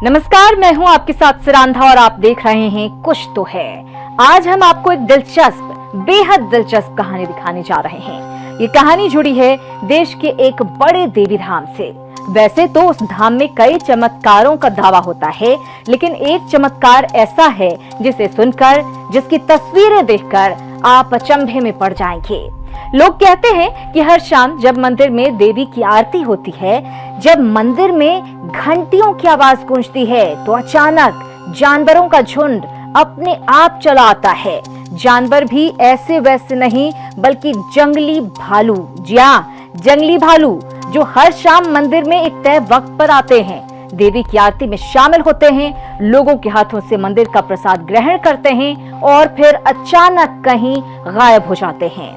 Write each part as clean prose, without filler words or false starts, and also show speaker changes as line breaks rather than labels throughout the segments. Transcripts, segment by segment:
नमस्कार, मैं हूं आपके साथ सिरांधा और आप देख रहे हैं कुछ तो है। आज हम आपको एक बेहद दिलचस्प कहानी दिखाने जा रहे हैं। ये कहानी जुड़ी है देश के एक बड़े देवी धाम से। वैसे तो उस धाम में कई चमत्कारों का दावा होता है, लेकिन एक चमत्कार ऐसा है जिसे सुनकर, जिसकी तस्वीरें देखकर आप अचंभे में पड़ जाएंगे। लोग कहते हैं कि हर शाम जब मंदिर में देवी की आरती होती है, जब मंदिर में घंटियों की आवाज गूंजती है, तो अचानक जानवरों का झुंड अपने आप चला आता है। जानवर भी ऐसे वैसे नहीं, बल्कि जंगली भालू। जी हाँ, जंगली भालू जो हर शाम मंदिर में एक तय वक्त पर आते हैं, देवी की आरती में शामिल होते हैं, लोगों के हाथों से मंदिर का प्रसाद ग्रहण करते हैं और फिर अचानक कहीं गायब हो जाते हैं।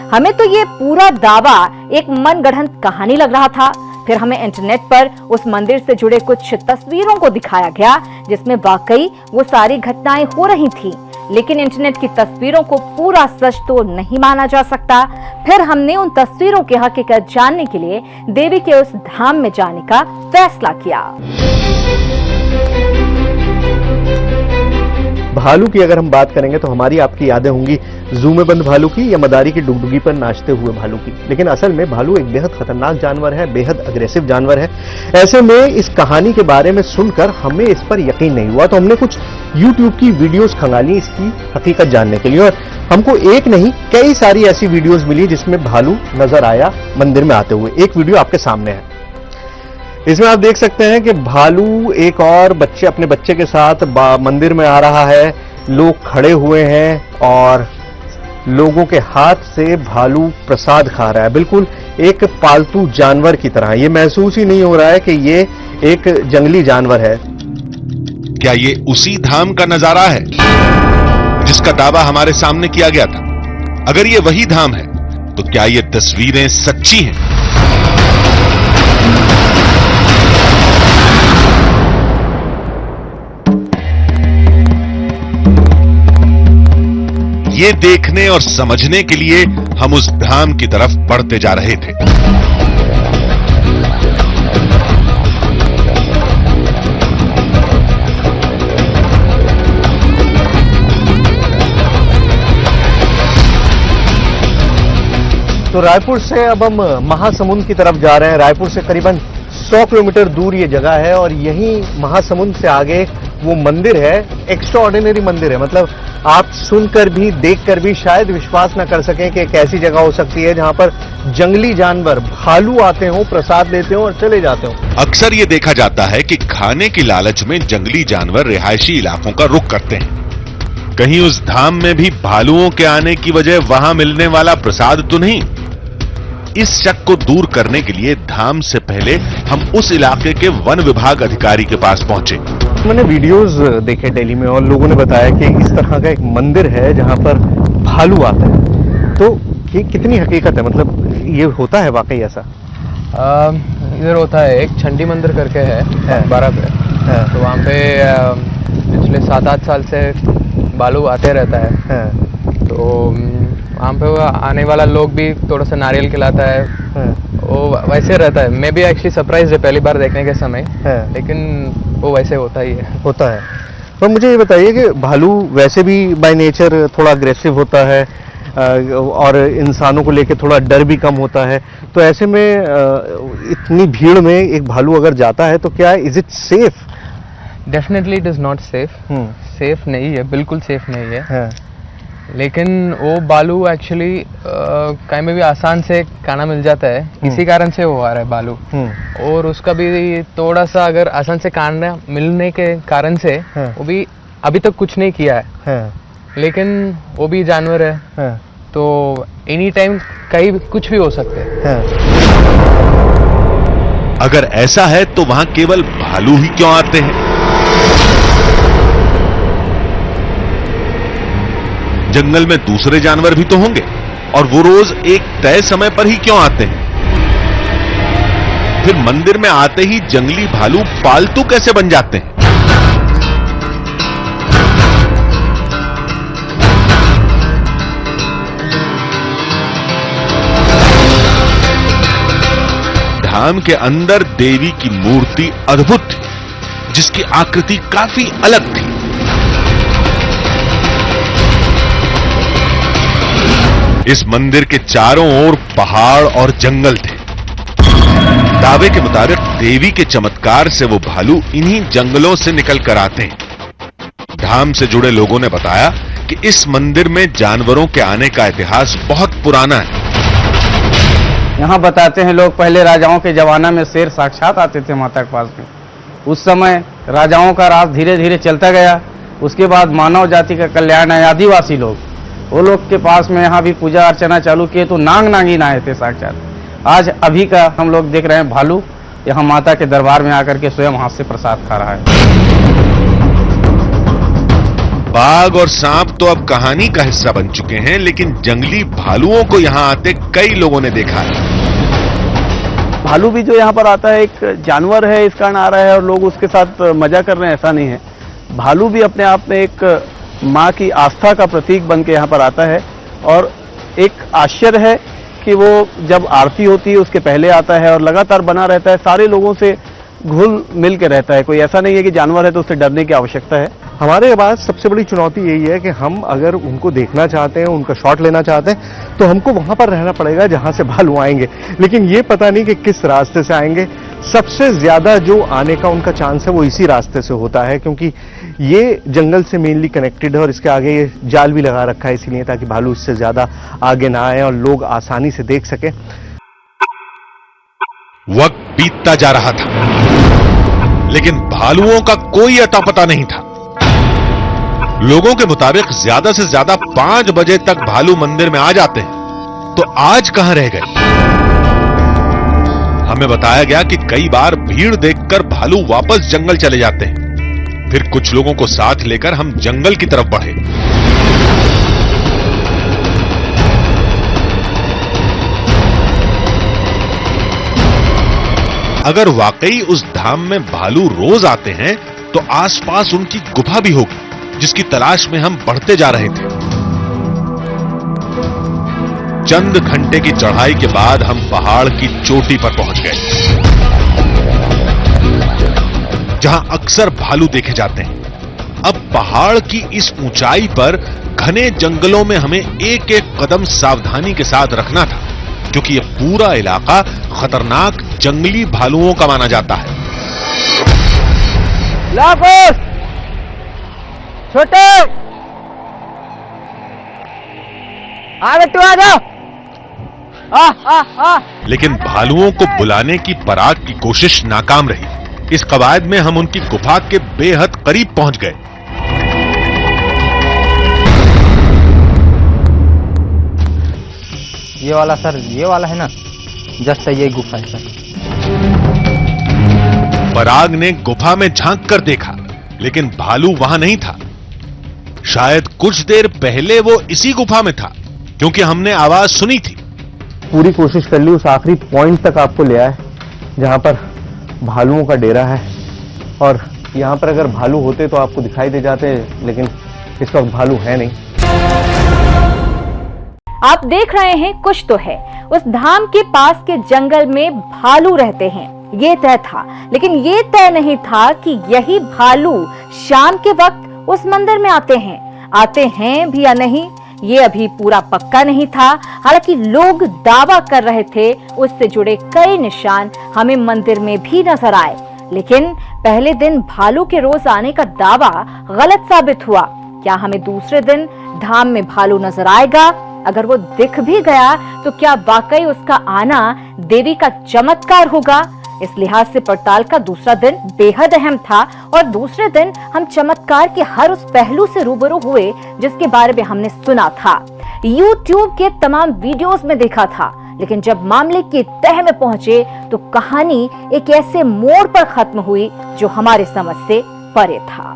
हमें तो ये पूरा दावा एक मनगढ़ंत कहानी लग रहा था। फिर हमें इंटरनेट पर उस मंदिर से जुड़े कुछ तस्वीरों को दिखाया गया, जिसमें वाकई वो सारी घटनाएं हो रही थी। लेकिन इंटरनेट की तस्वीरों को पूरा सच तो नहीं माना जा सकता। फिर हमने उन तस्वीरों की हकीकत जानने के लिए देवी के उस धाम में जाने का फैसला किया।
भालू की अगर हम बात करेंगे तो हमारी आपकी यादें होंगी जू में बंद भालू की या मदारी की डुगडुगी पर नाचते हुए भालू की। लेकिन असल में भालू एक बेहद खतरनाक जानवर है, बेहद अग्रेसिव जानवर है। ऐसे में इस कहानी के बारे में सुनकर हमें इस पर यकीन नहीं हुआ, तो हमने कुछ YouTube की वीडियोस खंगाली इसकी हकीकत जानने के लिए, और हमको एक नहीं कई सारी ऐसी वीडियोस मिली जिसमें भालू नजर आया मंदिर में आते हुए। एक वीडियो आपके सामने है, इसमें आप देख सकते हैं कि भालू एक और अपने बच्चे के साथ मंदिर में आ रहा है। लोग खड़े हुए हैं और लोगों के हाथ से भालू प्रसाद खा रहा है, बिल्कुल एक पालतू जानवर की तरह। ये महसूस ही नहीं हो रहा है कि ये एक जंगली जानवर है।
क्या ये उसी धाम का नजारा है जिसका दावा हमारे सामने किया गया था? अगर ये वही धाम है तो क्या ये तस्वीरें सच्ची हैं? ये देखने और समझने के लिए हम उस धाम की तरफ बढ़ते जा रहे थे।
तो रायपुर से अब हम महासमुंद की तरफ जा रहे हैं। रायपुर से करीबन 100 किलोमीटर दूर ये जगह है और यहीं महासमुंद से आगे वो मंदिर है। एक्स्ट्राऑर्डिनरी मंदिर है, मतलब आप सुनकर भी देखकर भी शायद विश्वास न कर सकें कि एक ऐसी जगह हो सकती है जहां पर जंगली जानवर भालू आते हों, प्रसाद लेते हों और चले जाते हों।
अक्सर ये देखा जाता है कि खाने की लालच में जंगली जानवर रिहायशी इलाकों का रुख करते हैं। कहीं उस धाम में भी भालुओं के आने की वजह वहां मिलने वाला प्रसाद तो नहीं? इस शक को दूर करने के लिए धाम से पहले हम उस इलाके के वन विभाग अधिकारी के पास पहुंचे।
मैंने वीडियोस देखे दिल्ली में और लोगों ने बताया कि इस तरह का एक मंदिर है जहां पर भालू आते हैं। तो ये कितनी हकीकत है, मतलब ये होता है वाकई ऐसा?
इधर होता है, एक चंडी मंदिर करके है 12 पे है। तो वहाँ पे पिछले 7-8 साल से भालू आते रहता है। तो वहाँ पे आने वाला लोग भी थोड़ा सा नारियल खिलाता है। वो वैसे रहता है। मैं भी एक्चुअली सरप्राइज है पहली बार देखने के समय, लेकिन वो वैसे होता ही है।
होता है। तो मुझे ये बताइए कि भालू वैसे भी बाय नेचर थोड़ा अग्रेसिव होता है और इंसानों को लेकर थोड़ा डर भी कम होता है। तो ऐसे में इतनी भीड़ में एक भालू अगर जाता है तो क्या is it safe?
Definitely it is not safe. Safe नहीं है, बिल्कुल सेफ नहीं है। लेकिन वो भालू एक्चुअली कहीं में भी आसान से खाना मिल जाता है, इसी कारण से वो आ रहा है भालू। और उसका भी थोड़ा सा अगर आसान से खाना मिलने के कारण से वो भी अभी तक कुछ नहीं किया है। लेकिन वो भी जानवर है, तो एनी टाइम कहीं कुछ भी हो सकते हैं।
अगर ऐसा है तो वहां केवल भालू ही क्यों आते हैं? जंगल में दूसरे जानवर भी तो होंगे, और वो रोज एक तय समय पर ही क्यों आते हैं? फिर मंदिर में आते ही जंगली भालू पालतू कैसे बन जाते हैं? धाम के अंदर देवी की मूर्ति अद्भुत थी। जिसकी आकृति काफी अलग थी। इस मंदिर के चारों ओर पहाड़ और जंगल थे। दावे के मुताबिक देवी के चमत्कार से वो भालू इन्हीं जंगलों से निकल कर आते हैं। धाम से जुड़े लोगों ने बताया कि इस मंदिर में जानवरों के आने का इतिहास बहुत पुराना है।
यहाँ बताते हैं लोग, पहले राजाओं के जमाना में शेर साक्षात आते थे माता के पास में। उस समय राजाओं का राज धीरे धीरे चलता गया। उसके बाद मानव जाति का कल्याण है, आदिवासी लोग, वो लोग के पास में यहाँ भी पूजा अर्चना चालू किए तो नांग नागिन आए थे साक्षात। आज अभी का हम लोग देख रहे हैं भालू यहाँ माता के दरबार में आकर के स्वयं हाथ से प्रसाद खा रहा है।
बाघ और सांप तो अब कहानी का हिस्सा बन चुके हैं, लेकिन जंगली भालुओं को यहाँ आते कई लोगों ने देखा है।
भालू भी जो यहाँ पर आता है एक जानवर है, इस कारण आ रहा है और लोग उसके साथ मजा कर रहे हैं, ऐसा नहीं है। भालू भी अपने आप में एक माँ की आस्था का प्रतीक बन के यहाँ पर आता है और एक आश्चर्य है कि वो जब आरती होती है उसके पहले आता है और लगातार बना रहता है, सारे लोगों से घुल मिल के रहता है। कोई ऐसा नहीं है कि जानवर है तो उससे डरने की आवश्यकता है।
हमारे पास सबसे बड़ी चुनौती यही है कि हम अगर उनको देखना चाहते हैं, उनका शॉट लेना चाहते हैं, तो हमको वहां पर रहना पड़ेगा जहां से भालू आएंगे, लेकिन ये पता नहीं कि किस रास्ते से आएंगे। सबसे ज्यादा जो आने का उनका चांस है वो इसी रास्ते से होता है, क्योंकि ये जंगल से मेनली कनेक्टेड है और इसके आगे ये जाल भी लगा रखा है, इसीलिए ताकि भालू इससे ज्यादा आगे ना आए और लोग आसानी से देख सके।
वक्त बीतता जा रहा था, लेकिन भालुओं का कोई अता पता नहीं था। लोगों के मुताबिक ज्यादा से ज्यादा 5 बजे तक भालू मंदिर में आ जाते हैं, तो आज कहां रह गए? हमें बताया गया कि कई बार भीड़ देखकर भालू वापस जंगल चले जाते हैं। फिर कुछ लोगों को साथ लेकर हम जंगल की तरफ बढ़े। अगर वाकई उस धाम में भालू रोज आते हैं, तो आसपास उनकी गुफा भी होगी, जिसकी तलाश में हम बढ़ते जा रहे थे। चंद घंटे की चढ़ाई के बाद हम पहाड़ की चोटी पर पहुंच गए, जहां अक्सर भालू देखे जाते हैं। अब पहाड़ की इस ऊंचाई पर घने जंगलों में हमें एक एक कदम सावधानी के साथ रखना था, क्योंकि यह पूरा इलाका खतरनाक जंगली भालुओं का माना जाता है।
छोटे आ जाओ।
लेकिन भालुओं को बुलाने की पराग की कोशिश नाकाम रही। इस कवायद में हम उनकी गुफा के बेहद करीब पहुंच गए।
ये वाला सर, ये वाला है ना, जस्ट ये गुफा है सर।
पराग ने गुफा में झांक कर देखा, लेकिन भालू वहां नहीं था। शायद कुछ देर पहले वो इसी गुफा में था, क्योंकि हमने आवाज सुनी थी।
पूरी कोशिश कर ली, उस आखिरी पॉइंट तक आपको ले आए जहां पर भालुओं का डेरा है, और यहां पर अगर भालू होते तो आपको दिखाई दे जाते, लेकिन इस वक्त भालू है नहीं।
आप देख रहे हैं कुछ तो है। उस धाम के पास के जंगल में भालू रहते हैं, ये तय था, लेकिन ये तय नहीं था कि यही भालू शाम के वक्त उस मंदिर में आते हैं भी या नहीं, ये अभी पूरा पक्का नहीं था। हालांकि लोग दावा कर रहे थे, उससे जुड़े कई निशान हमें मंदिर में भी नजर आए, लेकिन पहले दिन भालू के रोज आने का दावा गलत साबित हुआ। क्या हमें दूसरे दिन धाम में भालू नजर आएगा? अगर वो दिख भी गया तो क्या वाकई उसका आना देवी का चमत्कार होगा? इस लिहाज से पड़ताल का दूसरा दिन बेहद अहम था, और दूसरे दिन हम चमत्कार के हर उस पहलू से रूबरू हुए जिसके बारे में हमने सुना था, YouTube के तमाम वीडियोस में देखा था। लेकिन जब मामले की तह में पहुंचे तो कहानी एक ऐसे मोड़ पर खत्म हुई जो हमारे समझ से परे था।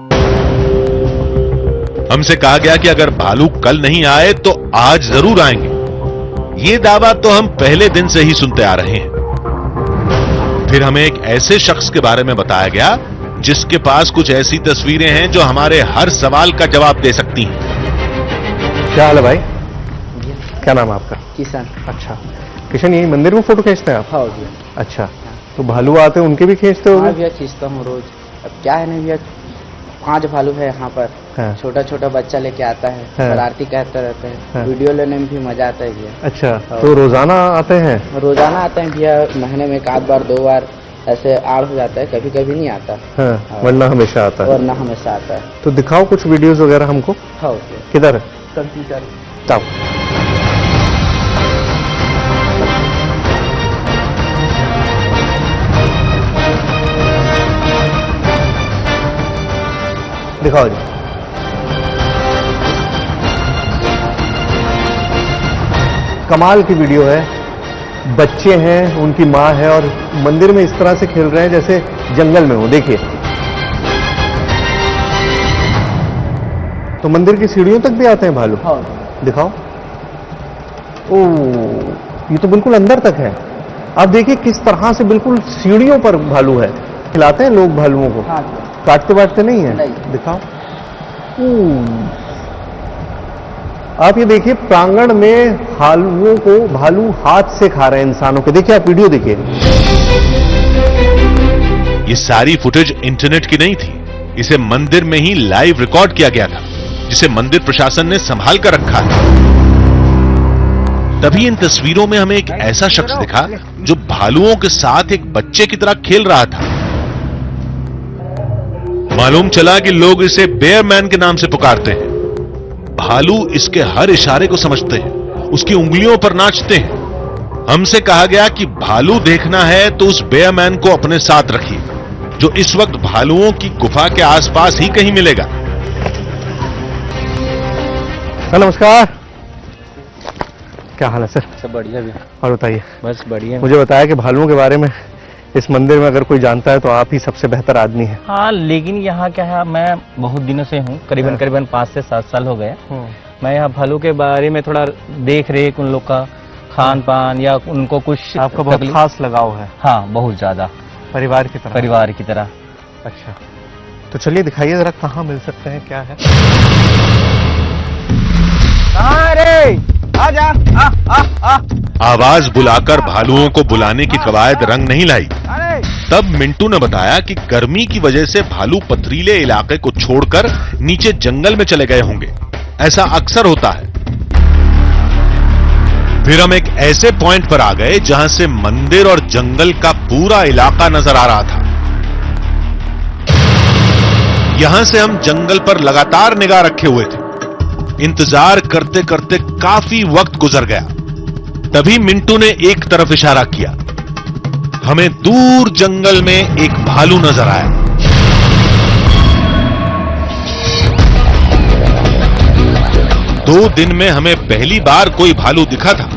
हमसे कहा गया कि अगर भालू कल नहीं आए तो आज जरूर आएंगे। ये दावा तो हम पहले दिन से ही सुनते आ रहे हैं। फिर हमें एक ऐसे शख्स के बारे में बताया गया जिसके पास कुछ ऐसी तस्वीरें हैं जो हमारे हर सवाल का जवाब दे सकती हैं।
क्या हाल है भाई? क्या नाम है आपका?
किशन।
अच्छा, किशन, यही मंदिर में फोटो खींचते हैं आप?
हाँ जी।
अच्छा, तो भालू आते हैं उनके भी खींचते हो?
भैया खींचता हूँ रोज।
अब क्या है ना भैया, 5 भालू है यहाँ पर।
हाँ।
छोटा छोटा बच्चा लेके आता है,
हाँ।
शरारती कहता रहता है।
हाँ।
वीडियो लेने में भी मजा आता है भैया।
अच्छा, तो रोजाना आते हैं?
रोजाना आते हैं भैया, महीने में 1 बार 2 बार ऐसे आड़ हो जाता है, कभी कभी नहीं आता।
हाँ, वरना हमेशा आता है।
वरना हमेशा आता है।
तो दिखाओ कुछ वीडियोस वगैरह हमको।
हाँ
किधर है?
कंप्यूटर।
जाओ। दिखाओ जी। कमाल की वीडियो है। बच्चे हैं, उनकी माँ है और मंदिर में इस तरह से खेल रहे हैं जैसे जंगल में हो। देखिए, तो मंदिर की सीढ़ियों तक भी आते हैं भालू।
हाँ।
दिखाओ। ओह, ये तो बिल्कुल अंदर तक है। आप देखिए किस तरह से बिल्कुल सीढ़ियों पर भालू है। खिलाते हैं लोग भालुओं को?
हाँ।
काटते बाटते नहीं है?
नहीं।
दिखाओ। आप ये देखिए, प्रांगण में भालुओं को भालू हाथ से खा रहे हैं इंसानों के। देखिए, आप वीडियो देखिए।
ये सारी फुटेज इंटरनेट की नहीं थी, इसे मंदिर में ही लाइव रिकॉर्ड किया गया था, जिसे मंदिर प्रशासन ने संभाल कर रखा है। तभी इन तस्वीरों में हमें एक ऐसा शख्स दिखा जो भालुओं के साथ एक बच्चे की तरह खेल रहा था। मालूम चला कि लोग इसे बेयर मैन के नाम से पुकारते हैं। भालू इसके हर इशारे को समझते हैं, उसकी उंगलियों पर नाचते हैं। हमसे कहा गया कि भालू देखना है तो उस बेयर मैन को अपने साथ रखिए, जो इस वक्त भालुओं की गुफा के आसपास ही कहीं मिलेगा।
नमस्कार, क्या हाल है सर?
सब बढ़िया भी।
और बताइए।
बस बढ़िया।
मुझे बताया कि भालुओं के बारे में इस मंदिर में अगर कोई जानता है तो आप ही सबसे बेहतर आदमी हैं।
हाँ, लेकिन यहाँ क्या है, मैं बहुत दिनों से हूँ, करीबन 5 से 7 साल हो गए। मैं यहाँ भालू के बारे में थोड़ा देख रेख, उन लोग का खान पान या उनको कुछ
आपका बहुत खास लगाव है?
हाँ, बहुत ज्यादा।
परिवार की तरह?
परिवार की तरह।
अच्छा, तो चलिए दिखाइए जरा, कहाँ मिल सकते हैं, क्या है?
आवाज बुलाकर भालुओं को बुलाने की कवायद रंग नहीं लाई। तब मिंटू ने बताया कि गर्मी की वजह से भालू पथरीले इलाके को छोड़कर नीचे जंगल में चले गए होंगे। ऐसा अक्सर होता है। फिर हम एक ऐसे पॉइंट पर आ गए जहां से मंदिर और जंगल का पूरा इलाका नजर आ रहा था। यहां से हम जंगल पर लगातार निगाह रखे हुए थे। इंतजार करते करते काफी वक्त गुजर गया। तभी मिंटू ने एक तरफ इशारा किया। हमें दूर जंगल में एक भालू नजर आया। दो दिन में हमें पहली बार कोई भालू दिखा था।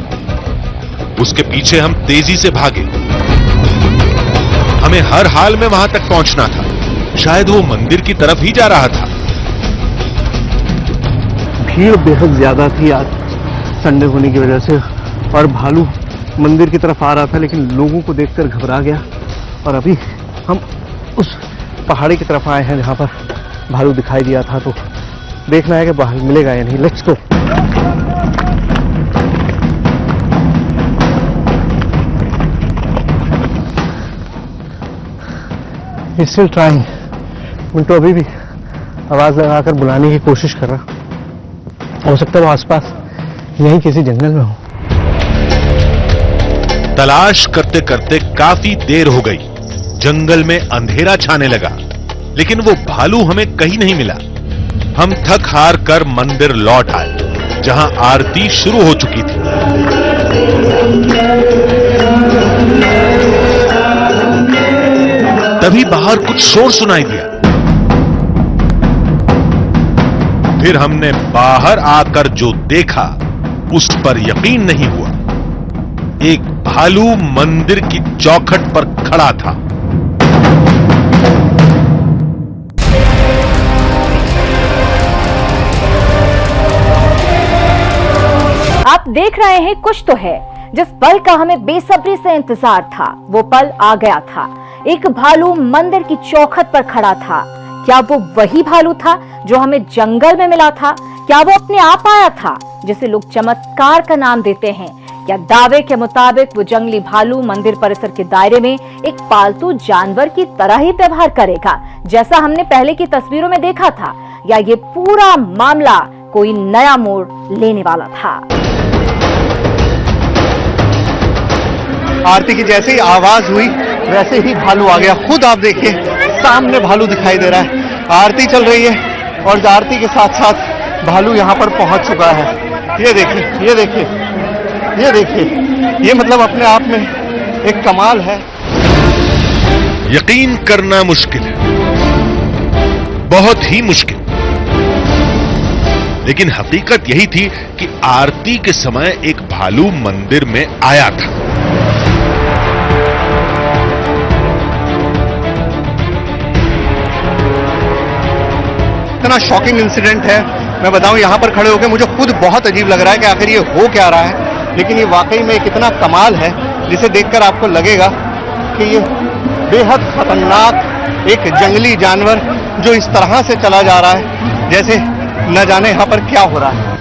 उसके पीछे हम तेजी से भागे। हमें हर हाल में वहां तक पहुंचना था। शायद वो मंदिर की तरफ ही जा रहा था।
भीड़ बेहद ज्यादा थी आज संडे होने की वजह से, और भालू मंदिर की तरफ आ रहा था, लेकिन लोगों को देखकर घबरा गया। और अभी हम उस पहाड़ी की तरफ आए हैं जहां पर भालू दिखाई दिया था। तो देखना है कि भालू मिलेगा या नहीं। Let's go. Still trying. Mintu अभी भी आवाज लगाकर बुलाने की कोशिश कर रहा। हो सकता है वो आसपास यहीं किसी जंगल में हो।
तलाश करते करते काफी देर हो गई। जंगल में अंधेरा छाने लगा, लेकिन वो भालू हमें कहीं नहीं मिला। हम थक हार कर मंदिर लौट आए, जहां आरती शुरू हो चुकी थी। तभी बाहर कुछ शोर सुनाई दिया। फिर हमने बाहर आकर जो देखा उस पर यकीन नहीं हुआ। एक भालू मंदिर की चौखट पर खड़ा था।
आप देख रहे हैं कुछ तो है। जिस पल का हमें बेसब्री से इंतजार था, वो पल आ गया था। एक भालू मंदिर की चौखट पर खड़ा था। क्या वो वही भालू था जो हमें जंगल में मिला था? क्या वो अपने आप आया था, जिसे लोग चमत्कार का नाम देते हैं? या दावे के मुताबिक वो जंगली भालू मंदिर परिसर के दायरे में एक पालतू जानवर की तरह ही व्यवहार करेगा, जैसा हमने पहले की तस्वीरों में देखा था, या ये पूरा मामला कोई नया मोड़ लेने वाला था?
आरती की जैसे ही आवाज हुई वैसे ही भालू आ गया। खुद आप देखिए, सामने भालू दिखाई दे रहा है। आरती चल रही है और आरती के साथ साथ भालू यहां पर पहुंच चुका है। ये देखिए, ये देखिए, ये देखिए, ये मतलब अपने आप में एक कमाल है।
यकीन करना मुश्किल है, बहुत ही मुश्किल। लेकिन हकीकत यही थी कि आरती के समय एक भालू मंदिर में आया था।
इतना शॉकिंग इंसिडेंट है, मैं बताऊं, यहां पर खड़े होकर मुझे खुद बहुत अजीब लग रहा है कि आखिर ये हो क्या रहा है। लेकिन ये वाकई में कितना कमाल है, जिसे देखकर आपको लगेगा कि ये बेहद खतरनाक एक जंगली जानवर जो इस तरह से चला जा रहा है जैसे न जाने यहां पर क्या हो रहा है।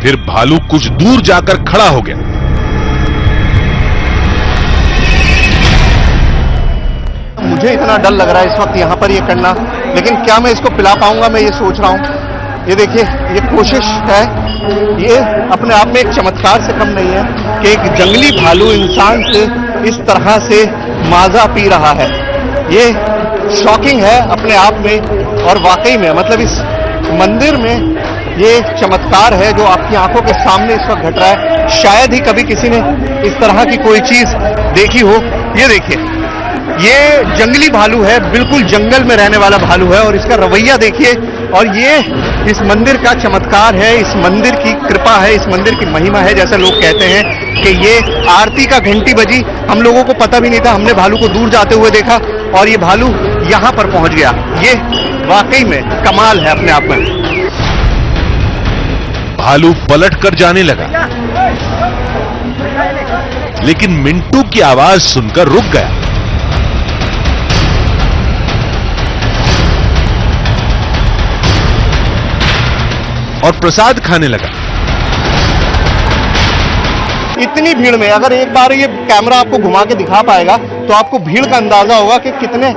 फिर भालू कुछ दूर जाकर खड़ा हो गया।
मुझे इतना डर लग रहा है इस वक्त यहां पर ये करना, लेकिन क्या मैं इसको पिला पाऊंगा, मैं ये सोच रहा हूं। ये देखिए, ये कोशिश है, ये अपने आप में एक चमत्कार से कम नहीं है कि एक जंगली भालू इंसान से इस तरह से माजा पी रहा है। ये शॉकिंग है अपने आप में, और वाकई में मतलब इस मंदिर में ये चमत्कार है जो आपकी आंखों के सामने इस वक्त घट रहा है। शायद ही कभी किसी ने इस तरह की कोई चीज देखी हो। ये देखिए, ये जंगली भालू है, बिल्कुल जंगल में रहने वाला भालू है, और इसका रवैया देखिए। और ये इस मंदिर का चमत्कार है, इस मंदिर की कृपा है, इस मंदिर की महिमा है। जैसे लोग कहते हैं कि ये आरती का घंटी बजी, हम लोगों को पता भी नहीं था, हमने भालू को दूर जाते हुए देखा और ये भालू यहां पर पहुंच गया। ये वाकई में कमाल है अपने आप में।
भालू पलट कर जाने लगा, लेकिन मिंटू की आवाज सुनकर रुक गया। और प्रसाद खाने लगा।
इतनी भीड़ में अगर एक बार ये कैमरा आपको घुमा के दिखा पाएगा तो आपको भीड़ का अंदाजा होगा कि कितने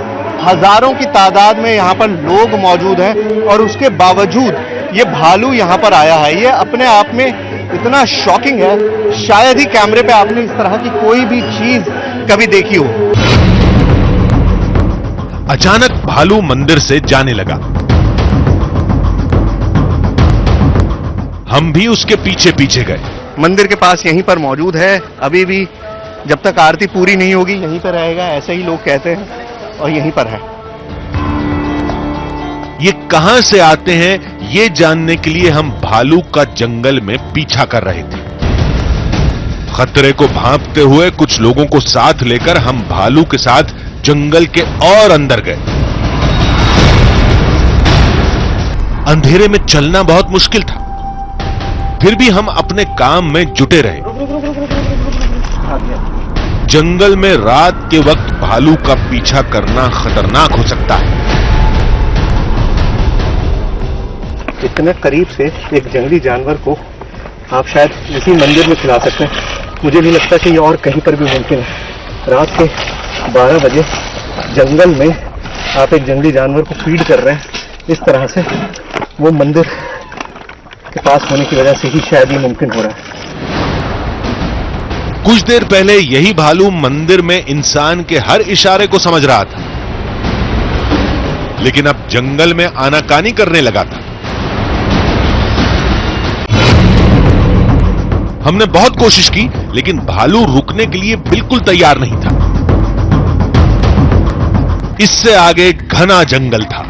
हजारों की तादाद में यहाँ पर लोग मौजूद हैं, और उसके बावजूद ये भालू यहाँ पर आया है। ये अपने आप में इतना शॉकिंग है, शायद ही कैमरे पे आपने इस तरह की कोई भी चीज कभी देखी हो।
अचानक भालू मंदिर से जाने लगा। हम भी उसके पीछे पीछे गए।
मंदिर के पास यहीं पर मौजूद है, अभी भी जब तक आरती पूरी नहीं होगी यहीं पर रहेगा, ऐसे ही लोग कहते हैं, और यहीं पर है।
ये कहां से आते हैं ये जानने के लिए हम भालू का जंगल में पीछा कर रहे थे। खतरे को भांपते हुए कुछ लोगों को साथ लेकर हम भालू के साथ जंगल के और अंदर गए। अंधेरे में चलना बहुत मुश्किल था, फिर भी हम अपने काम में जुटे रहे। जंगल में रात के वक्त भालू का पीछा करना खतरनाक हो सकता है।
इतने करीब से एक जंगली जानवर को आप शायद इसी मंदिर में खिला सकते हैं। मुझे नहीं लगता कि ये और कहीं पर भी मुमकिन है। रात के 12 बजे जंगल में आप एक जंगली जानवर को फीड कर रहे हैं इस तरह से, वो मंदिर के पास होने की वजह से ही शायद ये मुमकिन हो रहा है।
कुछ देर पहले यही भालू मंदिर में इंसान के हर इशारे को समझ रहा था, लेकिन अब जंगल में आनाकानी करने लगा था। हमने बहुत कोशिश की, लेकिन भालू रुकने के लिए बिल्कुल तैयार नहीं था। इससे आगे घना जंगल था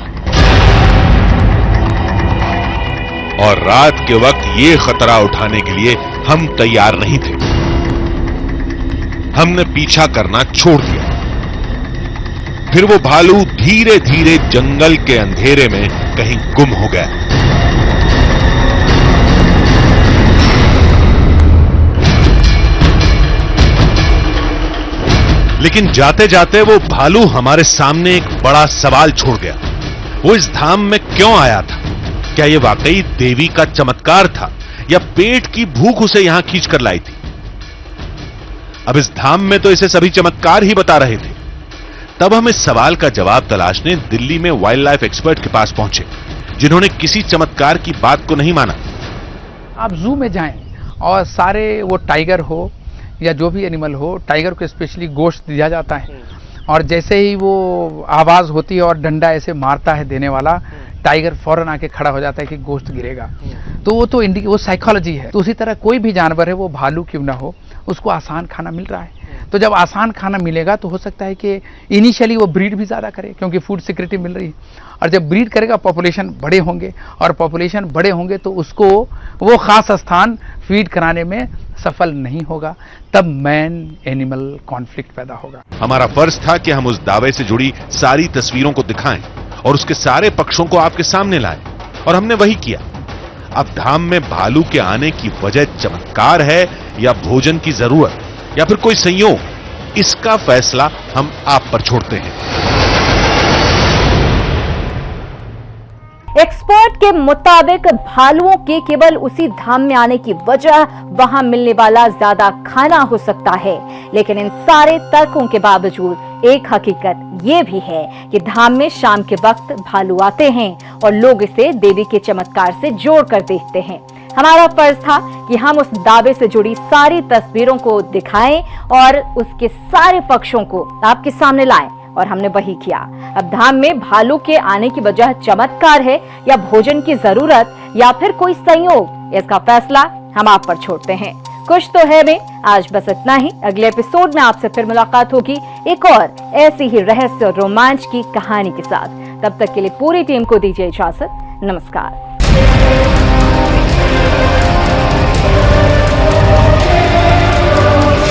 और रात के वक्त ये खतरा उठाने के लिए हम तैयार नहीं थे। हमने पीछा करना छोड़ दिया। फिर वो भालू धीरे धीरे जंगल के अंधेरे में कहीं गुम हो गया। लेकिन जाते जाते वो भालू हमारे सामने एक बड़ा सवाल छोड़ गया। वो इस धाम में क्यों आया था क्या ये वाकई देवी का चमत्कार था या पेट की भूख उसे यहां खींच कर लाई थी? अब इस धाम में तो इसे सभी चमत्कार ही बता रहे थे। तब हम इस सवाल का जवाब तलाशने दिल्ली में वाइल्ड लाइफ एक्सपर्ट के पास पहुंचे, जिन्होंने किसी चमत्कार की बात को नहीं माना।
आप जू में जाएं और सारे वो टाइगर हो या जो भी एनिमल हो, टाइगर को स्पेशली गोश्त दिया जाता है और जैसे ही वो आवाज होती है और डंडा ऐसे मारता है देने वाला, टाइगर फौरन आके खड़ा हो जाता है कि गोश्त गिरेगा। तो वो साइकोलॉजी है। तो उसी तरह कोई भी जानवर है, वो भालू क्यों ना हो, उसको आसान खाना मिल रहा है। तो जब आसान खाना मिलेगा तो हो सकता है कि इनिशियली वो ब्रीड भी ज़्यादा करे, क्योंकि फूड सिक्योरिटी मिल रही है। और जब ब्रीड करेगा पॉपुलेशन बड़े होंगे, और पॉपुलेशन बड़े होंगे तो उसको वो खास स्थान फीड कराने में सफल नहीं होगा, तब मैन एनिमल कॉन्फ्लिक्ट पैदा होगा।
हमारा फर्ज था कि हम उस दावे से जुड़ी सारी तस्वीरों को दिखाएं और उसके सारे पक्षों को आपके सामने लाएं, और हमने वही किया। अब धाम में भालू के आने की वजह चमत्कार है या भोजन की जरूरत या फिर कोई संयोग, इसका फैसला हम आप पर छोड़ते हैं।
एक्सपर्ट के मुताबिक भालुओं के केवल उसी धाम में आने की वजह वहां मिलने वाला ज्यादा खाना हो सकता है, लेकिन इन सारे तर्कों के बावजूद एक हकीकत ये भी है कि धाम में शाम के वक्त भालू आते हैं और लोग इसे देवी के चमत्कार से जोड़कर देखते हैं। हमारा फर्ज था कि हम उस दावे से जुड़ी सारी तस्वीरों को दिखाएं और उसके सारे पक्षों को आपके सामने लाएं, और हमने वही किया। अब धाम में भालू के आने की वजह चमत्कार है या भोजन की जरूरत या फिर कोई संयोग, इसका फैसला हम आप पर छोड़ते हैं। कुछ तो है में आज बस इतना ही। अगले एपिसोड में आपसे फिर मुलाकात होगी एक और ऐसी ही रहस्य और रोमांच की कहानी के साथ। तब तक के लिए पूरी टीम को दीजिए इजाजत। नमस्कार।